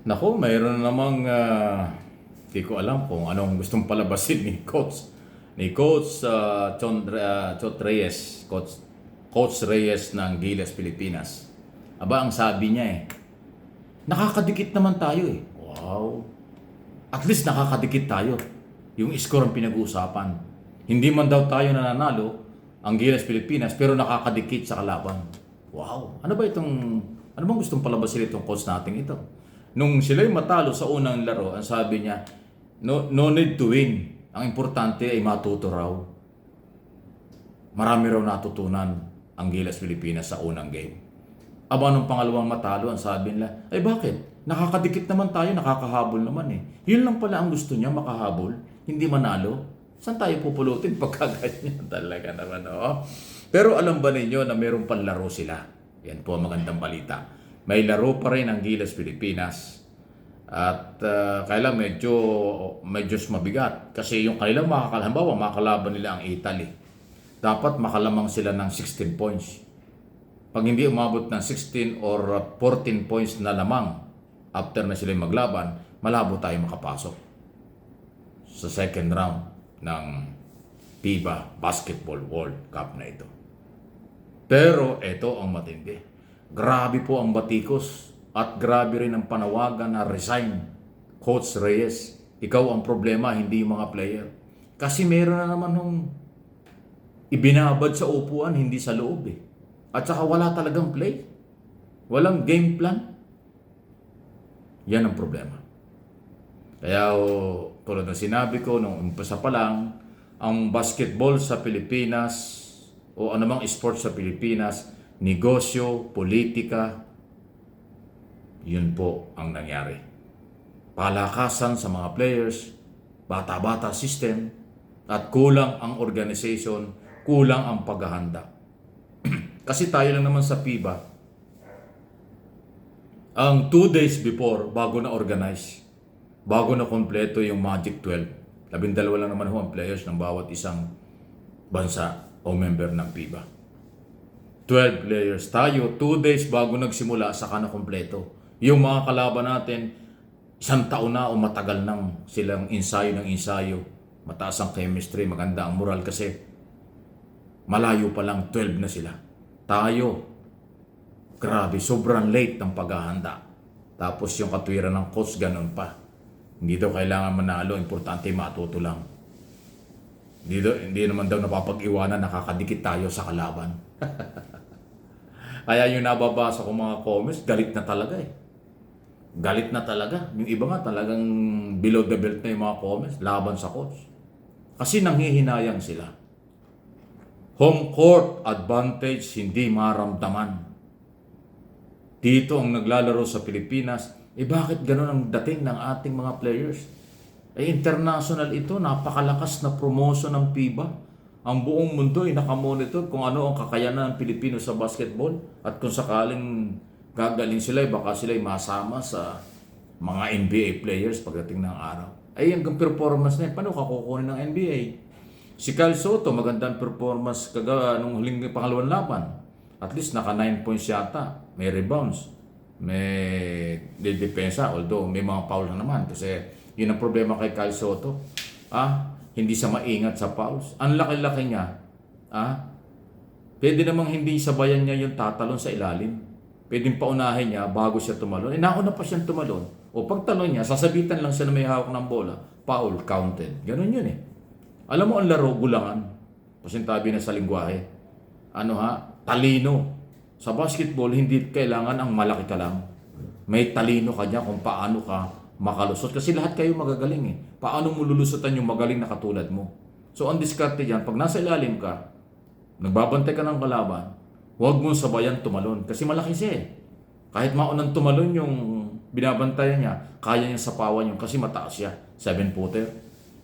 Nako, mayroon namang di ko alam kung anong gustong palabasin ni Coach Reyes, Coach Reyes ng Gilas Pilipinas. Aba, ang sabi niya nakakadikit naman tayo eh. Wow. At least nakakadikit tayo. Yung score ang pinag-uusapan. Hindi man daw tayo nananalo ang Gilas Pilipinas pero nakakadikit sa kalaban. Wow. Ano bang gustong palabasin itong coach natin ito? Nung sila'y matalo sa unang laro, ang sabi niya, no need to win. Ang importante ay matuto raw. Marami raw natutunan ang Gilas Pilipinas sa unang game. Aba, nung pangalawang matalo, ang sabi nila, ay bakit? Nakakadikit naman tayo, nakakahabol naman eh. Yun lang pala ang gusto niya, makahabol, hindi manalo. Saan tayo pupulutin pagkaganyan talaga naman, oh? Pero alam ba ninyo na mayroong panlaro sila? Yan po ang magandang balita. May laro pa rin ang Gilas Pilipinas. At kailan medyo mabigat. Kasi yung kanilang makakalaban nila ang Italy. Dapat makalamang sila ng 16 points. Pag hindi umabot ng 16 or 14 points na lamang after na sila maglaban, malabo tayo makapasok sa second round ng FIBA Basketball World Cup na ito. Pero ito ang matindi. Grabe po ang batikos at grabe rin ang panawagan na resign. Coach Reyes, ikaw ang problema, hindi yung mga player. Kasi meron na naman nung ibinabad sa upuan, hindi sa loob eh. At saka wala talagang play. Walang game plan. Yan ang problema. Kaya tulad ng sinabi ko, nung umpisa pa lang, ang basketball sa Pilipinas o anumang sports sa Pilipinas, negosyo, politika, yun po ang nangyari. Palakasan sa mga players, bata-bata system, at kulang ang organization, kulang ang paghahanda. Kasi tayo lang naman sa FIBA, ang 2 days before, bago na organize, bago na kompleto yung Magic 12, 12 lang naman ho ang players ng bawat isang bansa o member ng FIBA. 12 players tayo, 2 days bago nagsimula, saka na kompleto. Yung mga kalaban natin, 1 taon na o matagal nang silang ensayo ng ensayo. Mataas ang chemistry, maganda ang moral kasi malayo pa lang 12 na sila. Tayo, grabe, sobrang late ng paghahanda. Tapos yung katwiran ng coach, ganun pa. Hindi daw kailangan manalo, importante matuto lang. Hindi naman daw napapag-iwanan, nakakadikit tayo sa kalaban. Kaya yung nababasa ko mga comments, galit na talaga eh. Galit na talaga. Yung iba nga talagang below the belt na yung mga comments, laban sa coach. Kasi nanghihinayang sila. Home court advantage hindi maramdaman. Dito ang naglalaro sa Pilipinas, bakit ganun ang dating ng ating mga players? International ito, napakalakas na promotion ng FIBA. Ang buong mundo ay nakamonitor kung ano ang kakayanan ng Pilipino sa basketball. At kung sakaling gagaling sila, baka sila ay masama sa mga NBA players pagdating ng araw. Ay, ang performance na yun, paano kakukunin ng NBA? Si Kyle Soto, magandang performance nung huling pangalawang laban. At least naka 9 points yata. May rebounds. May depensa. Although may mga foul na naman. Kasi yun ang problema kay Kyle Soto. Hindi siya maingat sa fouls. Ang laki-laki niya. Pwede namang hindi sabayan niya yung tatalon sa ilalim. Pwedeng paunahin niya bago siya tumalon. Nauna pa siyang tumalon. O pag talon niya, sasabitan lang siya na may hawak ng bola. Foul, counted. Ganun yun eh. Alam mo ang laro, gulangan. Pasintabi na sa lingwahe. Talino. Sa basketball, hindi kailangan ang malaki ka lang. May talino ka niya kung paano ka makalusot. Kasi lahat kayo magagaling eh. Paano mo lulusotan yung magaling na katulad mo? So, ang diskarte dyan, pag nasa ilalim ka, nagbabantay ka ng kalaban, huwag mong sabayan tumalon. Kasi malaki siya eh. Kahit maunang tumalon yung binabantayan niya, kaya niya sapawan yung kasi mataas siya. 7-footer.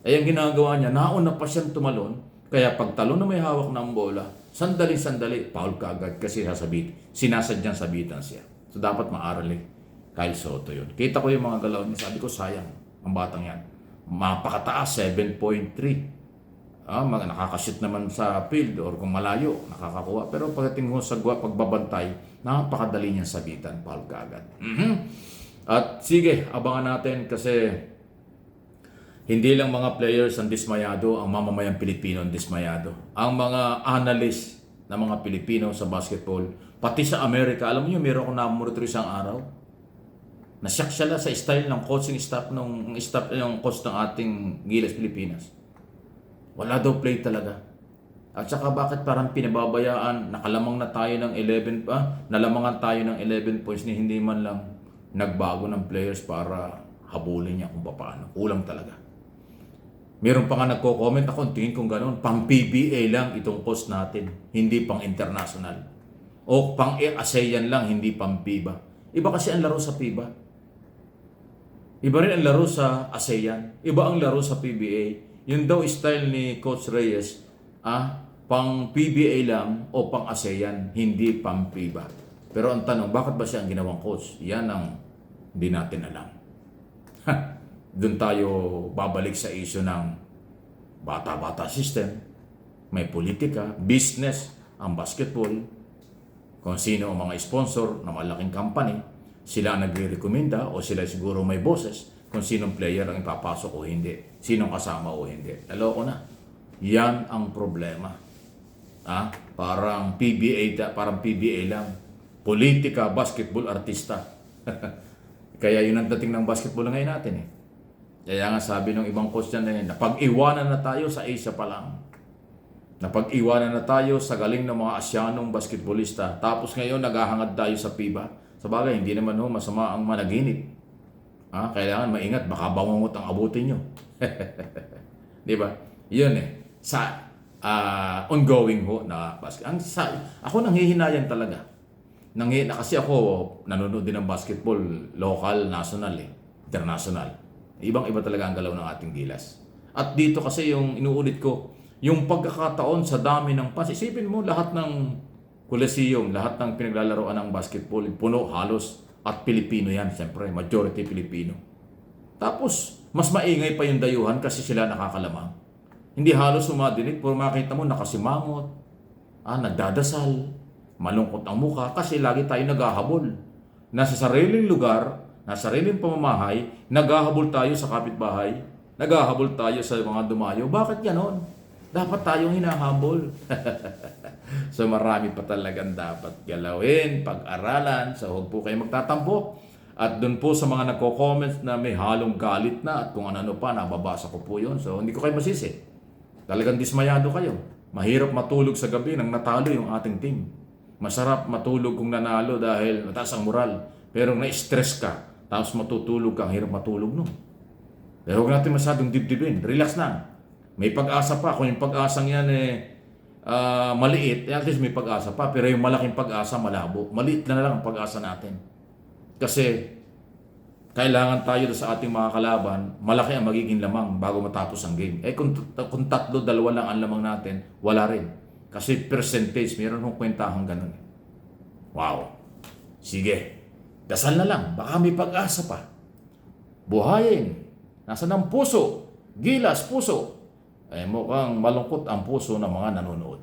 Ay ang ginagawa niya, nauna pa siyang tumalon. Kaya pag talon na may hawak ng bola, sandali, foul ka agad kasi sinasadyang sabitan siya. So, dapat maaral eh. Kyle Soto yun. Kita ko yung mga galaw niya. Sabi ko, sayang. Ang batang yan. Mapakataas, 7.3. Nakakashoot naman sa field or kung malayo, nakakakuha. Pero pagdating mo sa pagbabantay, napakadali niyang sabitan. Foul ka agad. At sige, abangan natin kasi hindi lang mga players ang dismayado, ang mamamayang Pilipino ang dismayado. Ang mga analyst na mga Pilipino sa basketball, pati sa Amerika, alam niyo, meron akong namonitor isang araw. Nasyak sila sa style ng coaching staff ng coach ng ating Gilas Pilipinas. Wala daw play talaga. At saka bakit parang pinababayaan, nakalamang na tayo ng 11 nalamangan tayo ng 11 points ni hindi man lang nagbago ng players para habulin niya kung paano. Kulang talaga. Meron pa nga nagko-comment ako, tingin kong gano'n, pang PBA lang itong coach natin, hindi pang international. O pang ASEAN lang, hindi pang FIBA. Iba kasi ang laro sa FIBA. Iba rin ang laro sa ASEAN. Iba ang laro sa PBA. Yun daw style ni Coach Reyes, pang PBA lang o pang ASEAN, hindi pang FIBA. Pero ang tanong, bakit ba siya ang ginawang coach? Yan ang hindi natin alam. Doon tayo babalik sa issue ng bata-bata system, may politika, business, ang basketball, kung sino ang mga sponsor ng malaking company, sila ang nagre-recommenda o sila siguro may boses kung sinong player ang ipapasok o hindi, sinong kasama o hindi. Naloko na. Yan ang problema. Parang PBA lang. Politika, basketball, artista. Kaya yun ang dating ng basketball ngayon natin eh. Kaya nga sabi ng ibang coach dyan napag-iwanan na tayo sa Asia pa lang. Napag-iwanan na tayo sa galing ng mga Asyanong basketballista. Tapos ngayon naghahangad tayo sa FIBA. Sa bagay, hindi naman masama ang managinip. Kailangan maingat, baka bangungot ang abutin nyo. Di ba? Yun sa ongoing na basketball. Ako nanghihinayan talaga. Kasi ako nanonood din ng basketball, local, national, international. Ibang-iba talaga ang galaw ng ating Gilas. At dito kasi yung inuulit ko, yung pagkakataon sa dami ng fans. Isipin mo lahat ng Coliseum, lahat ng pinaglalaroan ng basketball, puno halos at Pilipino yan, siyempre, majority Pilipino. Tapos, mas maingay pa yung dayuhan kasi sila nakakalamang. Hindi halos umadinig, pero makita mo nakasimangot, nagdadasal, malungkot ang mukha kasi lagi tayo naghahabol. Nasa sariling lugar, nasa sariling pamamahay, naghahabol tayo sa kapitbahay, naghahabol tayo sa mga dumayo. Bakit ganon? Dapat tayong hinahabol. So marami pa talagang dapat galawin, pag-aralan. So huwag po kayo magtatampo. At dun po sa mga nagko-comments na may halong galit na at kung ano pa, nababasa ko po yun. So hindi ko kayo masisi. Talagang dismayado kayo. Mahirap matulog sa gabi nang natalo yung ating team. Masarap matulog kung nanalo dahil mataas ang moral. Pero na-stress ka, tapos matutulog ka, ang hirap matulog no. Pero huwag natin masyadong dibdibin. Relax na. May pag-asa pa. Kung yung pag-asang yan maliit, at least may pag-asa pa. Pero yung malaking pag-asa, malabo. Maliit na lang ang pag-asa natin. Kasi kailangan tayo sa ating mga kalaban, malaki ang magiging lamang bago matapos ang game. Kung tatlo, dalawa lang ang lamang natin, wala rin. Kasi percentage, meron kong kwentahang ganun. Wow. Sige. Dasal na lang. Baka may pag-asa pa. Buhayin. Nasa ng puso. Gilas, puso. Mukhang malungkot ang puso ng mga nanonood.